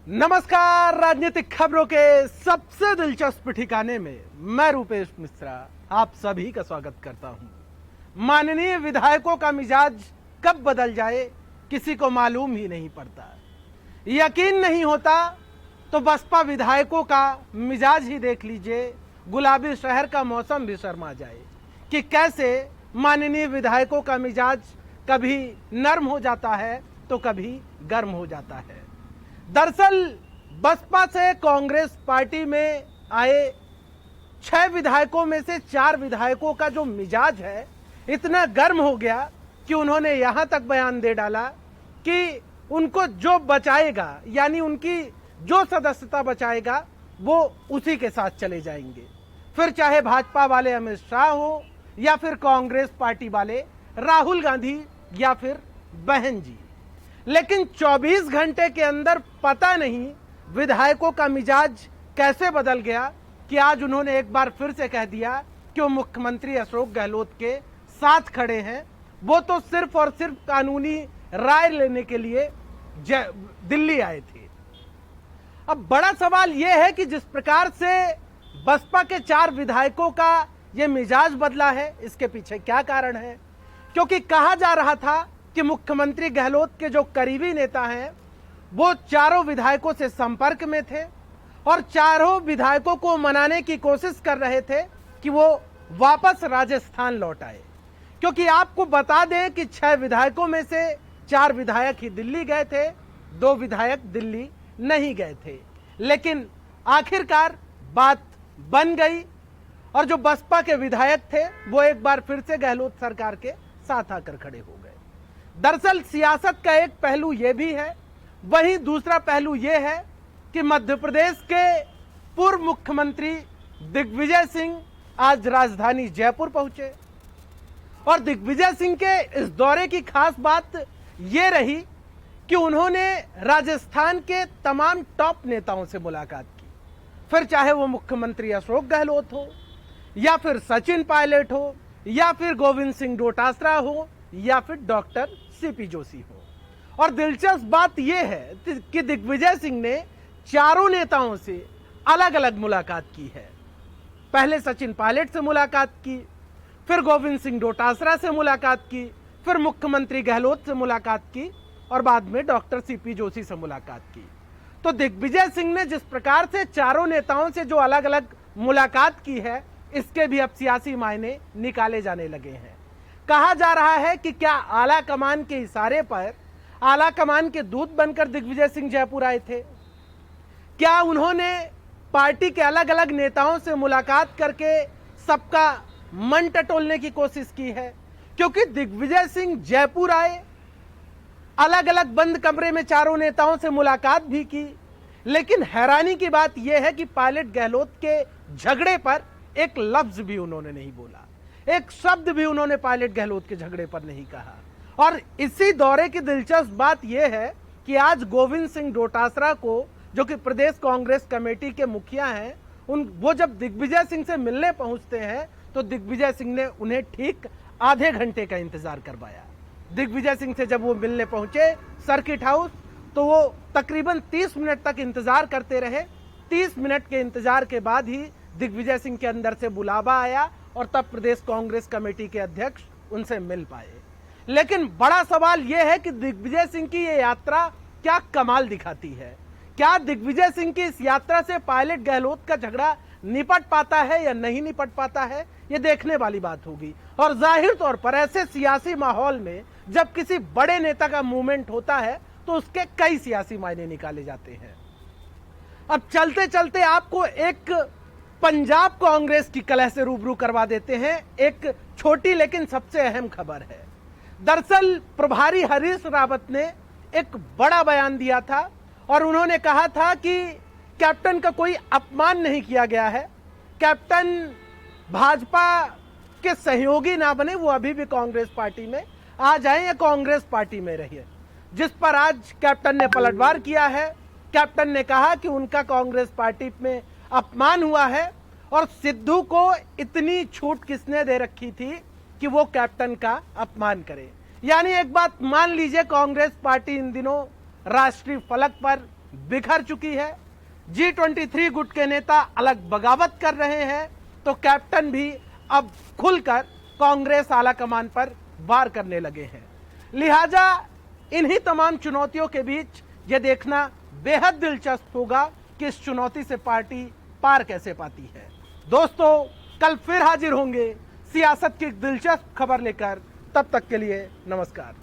नमस्कार। राजनीतिक खबरों के सबसे दिलचस्प ठिकाने में मैं रूपेश मिश्रा आप सभी का स्वागत करता हूं। माननीय विधायकों का मिजाज कब बदल जाए किसी को मालूम ही नहीं पड़ता। यकीन नहीं होता तो बसपा विधायकों का मिजाज ही देख लीजिए। गुलाबी शहर का मौसम भी शर्मा जाए कि कैसे माननीय विधायकों का मिजाज कभी नर्म हो जाता है तो कभी गर्म हो जाता है। दरअसल बसपा से कांग्रेस पार्टी में आए 6 विधायकों में से 4 विधायकों का जो मिजाज है इतना गर्म हो गया कि उन्होंने यहां तक बयान दे डाला कि उनको जो बचाएगा यानी उनकी जो सदस्यता बचाएगा वो उसी के साथ चले जाएंगे, फिर चाहे भाजपा वाले अमित शाह हो या फिर कांग्रेस पार्टी वाले राहुल गांधी या फिर बहन जी। लेकिन 24 घंटे के अंदर पता नहीं विधायकों का मिजाज कैसे बदल गया कि आज उन्होंने एक बार फिर से कह दिया कि वो मुख्यमंत्री अशोक गहलोत के साथ खड़े हैं। वो तो सिर्फ और सिर्फ कानूनी राय लेने के लिए दिल्ली आए थे। अब बड़ा सवाल यह है कि जिस प्रकार से बसपा के 4 विधायकों का ये मिजाज बदला है इसके पीछे क्या कारण है, क्योंकि कहा जा रहा था कि मुख्यमंत्री गहलोत के जो करीबी नेता हैं वो चारों विधायकों से संपर्क में थे और चारों विधायकों को मनाने की कोशिश कर रहे थे कि वो वापस राजस्थान लौट आए। क्योंकि आपको बता दें कि 6 विधायकों में से 4 विधायक ही दिल्ली गए थे, 2 विधायक दिल्ली नहीं गए थे। लेकिन आखिरकार बात बन गई और जो बसपा के विधायक थे वो एक बार फिर से गहलोत सरकार के साथ आकर खड़े हो गए। दरअसल सियासत का एक पहलू यह भी है, वहीं दूसरा पहलू यह है कि मध्य प्रदेश के पूर्व मुख्यमंत्री दिग्विजय सिंह आज राजधानी जयपुर पहुंचे और दिग्विजय सिंह के इस दौरे की खास बात यह रही कि उन्होंने राजस्थान के तमाम टॉप नेताओं से मुलाकात की, फिर चाहे वो मुख्यमंत्री अशोक गहलोत हो या फिर सचिन पायलट हो या फिर गोविंद सिंह डोटासरा हो या फिर डॉक्टर सीपी जोशी हो। और दिलचस्प बात यह है कि दिग्विजय सिंह ने चारों नेताओं से अलग अलग मुलाकात की है। पहले सचिन पायलट से मुलाकात की, फिर गोविंद सिंह डोटासरा से मुलाकात की, फिर मुख्यमंत्री गहलोत से मुलाकात की और बाद में डॉक्टर सीपी जोशी से मुलाकात की। तो दिग्विजय सिंह ने जिस प्रकार से चारों नेताओं से जो अलग अलग मुलाकात की है इसके भी अब सियासी मायने निकाले जाने लगे हैं। कहा जा रहा है कि क्या आला कमान के इशारे पर आला कमान के दूत बनकर दिग्विजय सिंह जयपुर आए थे? क्या उन्होंने पार्टी के अलग अलग नेताओं से मुलाकात करके सबका मन टटोलने की कोशिश की है? क्योंकि दिग्विजय सिंह जयपुर आए, अलग अलग बंद कमरे में चारों नेताओं से मुलाकात भी की, लेकिन हैरानी की बात यह है कि पायलट गहलोत के झगड़े पर एक लफ्ज भी उन्होंने नहीं बोला, एक शब्द भी उन्होंने पायलट गहलोत के झगड़े पर नहीं कहा। और इसी दौरे की दिलचस्प बात यह है कि आज गोविंद सिंह डोटासरा को, जो कि प्रदेश कांग्रेस कमेटी के मुखिया हैं, वो जब दिग्विजय सिंह से मिलने पहुंचते हैं तो दिग्विजय सिंह ने उन्हें ठीक आधे घंटे का इंतजार करवाया। दिग्विजय सिंह से जब वो मिलने पहुंचे सर्किट हाउस तो वो तकरीबन 30 मिनट तक इंतजार करते रहे। 30 मिनट के इंतजार के बाद ही दिग्विजय सिंह के अंदर से बुलावा आया और तब प्रदेश कांग्रेस कमेटी के अध्यक्ष उनसे मिल पाए। लेकिन बड़ा सवाल यह है कि दिग्विजय सिंह की यह यात्रा क्या कमाल दिखाती है? क्या दिग्विजय सिंह की इस यात्रा से पायलट गहलोत का झगड़ा निपट पाता है या नहीं निपट पाता है, ये देखने वाली बात होगी। और जाहिर तौर पर ऐसे सियासी माहौल में जब किसी बड़े नेता का मूवमेंट होता है तो उसके कई सियासी मायने निकाले जाते हैं। अब चलते चलते आपको एक पंजाब कांग्रेस की कलह से रूबरू करवा देते हैं। एक छोटी लेकिन सबसे अहम खबर है। दरअसल प्रभारी हरीश रावत ने एक बड़ा बयान दिया था और उन्होंने कहा था कि कैप्टन का कोई अपमान नहीं किया गया है, कैप्टन भाजपा के सहयोगी ना बने, वो अभी भी कांग्रेस पार्टी में आ जाएं या कांग्रेस पार्टी में रहिए। जिस पर आज कैप्टन ने पलटवार किया है। कैप्टन ने कहा कि उनका कांग्रेस पार्टी में अपमान हुआ है और सिद्धू को इतनी छूट किसने दे रखी थी कि वो कैप्टन का अपमान करे। यानी एक बात मान लीजिए, कांग्रेस पार्टी इन दिनों राष्ट्रीय फलक पर बिखर चुकी है। G23 गुट के नेता अलग बगावत कर रहे हैं तो कैप्टन भी अब खुलकर कांग्रेस आलाकमान पर वार करने लगे हैं। लिहाजा इन्हीं तमाम चुनौतियों के बीच यह देखना बेहद दिलचस्प होगा कि इस चुनौती से पार्टी पार कैसे पाती है। दोस्तों, कल फिर हाजिर होंगे सियासत की एक दिलचस्प खबर लेकर। तब तक के लिए नमस्कार।